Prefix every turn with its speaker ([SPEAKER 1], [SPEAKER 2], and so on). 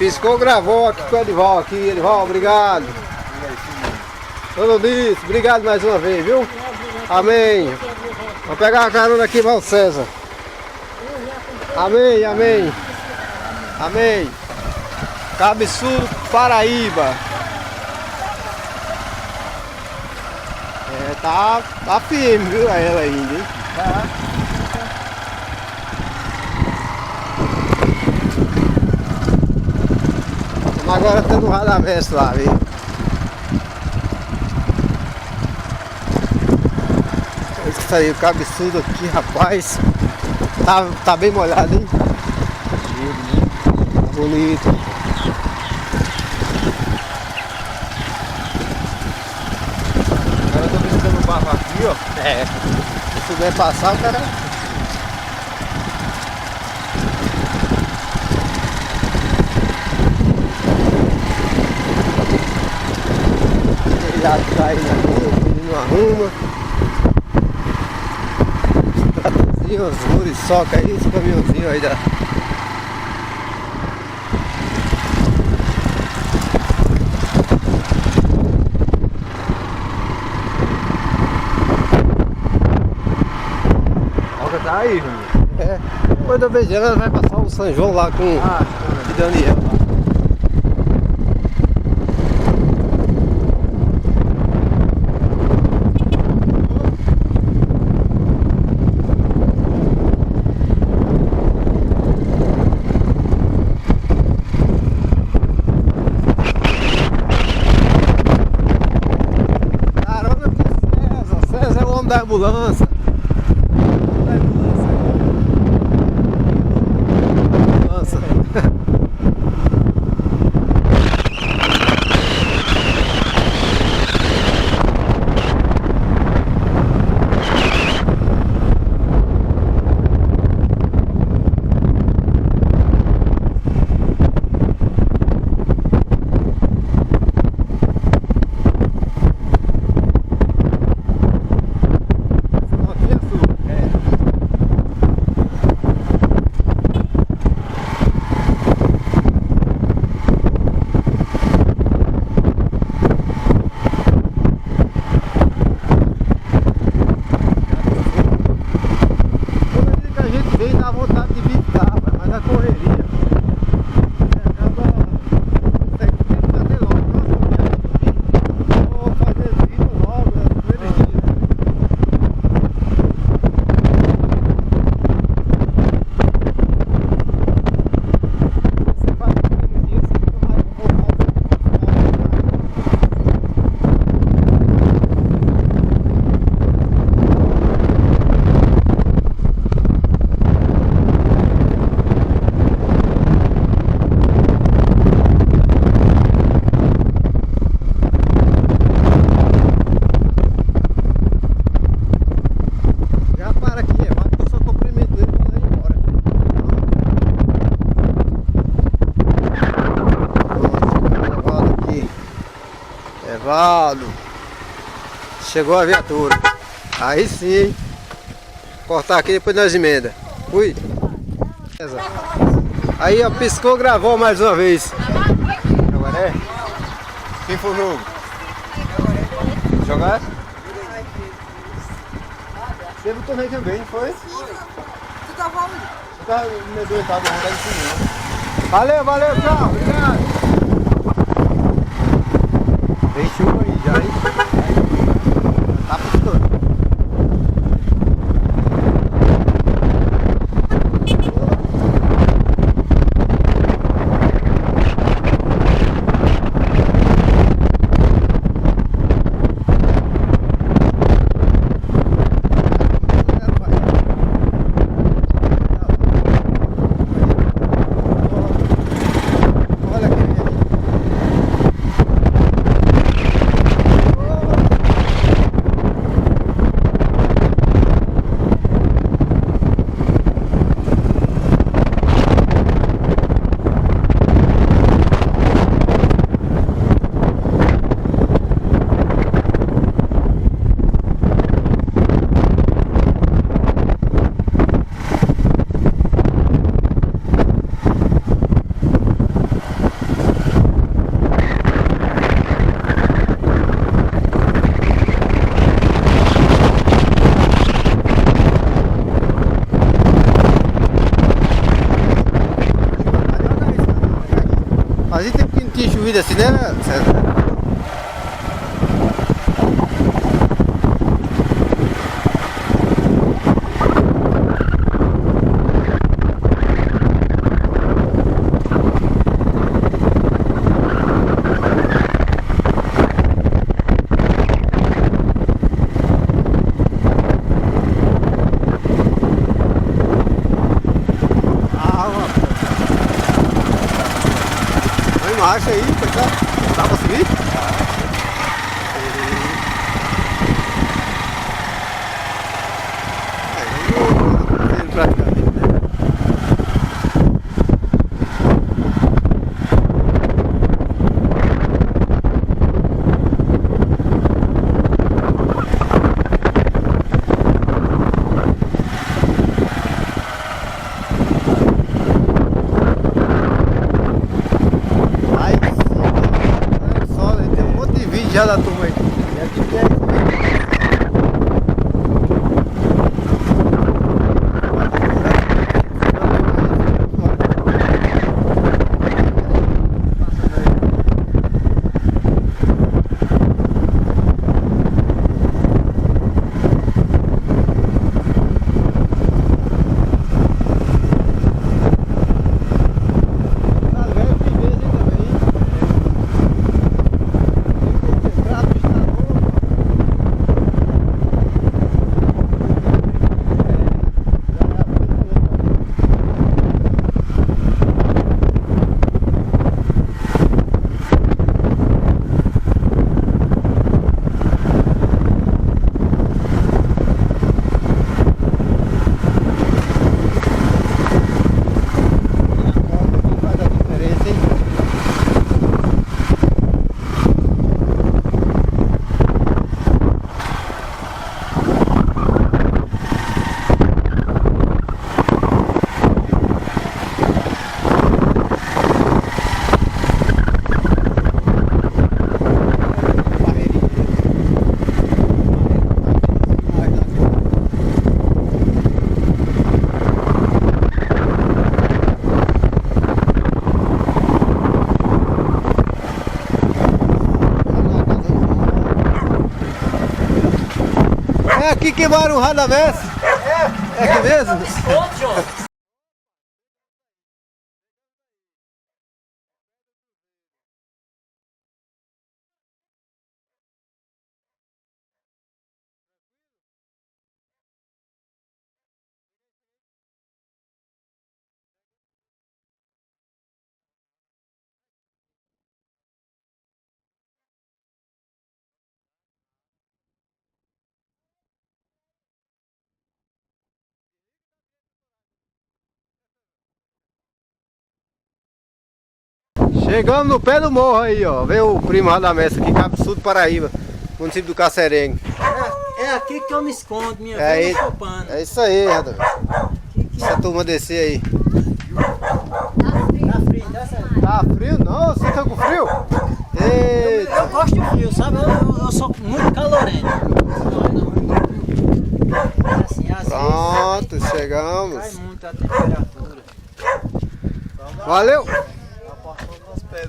[SPEAKER 1] Piscou, gravou aqui com o Edival aqui. Edival, obrigado. Todo isso, obrigado mais uma vez, viu? Amém. Vou pegar a carona aqui, Val César. Amém, amém. Amém. Cabeçudo, Paraíba. É, tá firme, viu? Ela ainda, hein? Tá. Agora tá no radamestre lá, viu? Isso aí, o cabeçudo aqui, rapaz. Tá bem molhado, hein? Tá bonito.
[SPEAKER 2] Agora eu tô brincando no barro aqui, ó.
[SPEAKER 1] É. Se puder passar, o cara. Já tá indo aqui, o menino arruma. Tratãozinho, os muriçoca aí, esse caminhãozinho aí da.
[SPEAKER 2] Olha, tá aí, mano.
[SPEAKER 1] É. Quando eu vejo ela, vai passar o São João lá com o Daniel lá. Da ambulância. Da ambulância. Chegou a viatura. Aí sim, hein? Cortar aqui, depois nós emenda. Fui. Aí, ó, piscou, gravou mais uma vez.
[SPEAKER 2] Agora é? Quem foi o jogo? Jogar? Teve o torneio também, foi?
[SPEAKER 3] Tu tava onde?
[SPEAKER 2] Eu tava no meu dois, tava na vontade de cima.
[SPEAKER 1] Valeu, valeu, tchau. Obrigado.
[SPEAKER 2] Tem chuva aí já, hein?
[SPEAKER 1] Tá piscando. Fazia tempo que não tinha chovido assim, né, César? Marcha aí, dá pra subir? Já da turma aí. É aqui que mora o Radamés? É aqui mesmo? Chegamos no pé do morro aí, ó. Vê o primo Radamés aqui, Cabo Sul do Paraíba, município do Casserengue.
[SPEAKER 4] É aqui que eu me escondo, minha
[SPEAKER 1] É,
[SPEAKER 4] filha.
[SPEAKER 1] é isso aí, Radamés. Essa turma descer aí.
[SPEAKER 4] Tá frio, tá certo?
[SPEAKER 1] Tá frio? Não, você tá com frio? Eita.
[SPEAKER 4] Eu gosto de frio, sabe? Eu sou muito calorento. Assim,
[SPEAKER 1] Pronto, chegamos.
[SPEAKER 4] Cai muito a temperatura.
[SPEAKER 1] Valeu!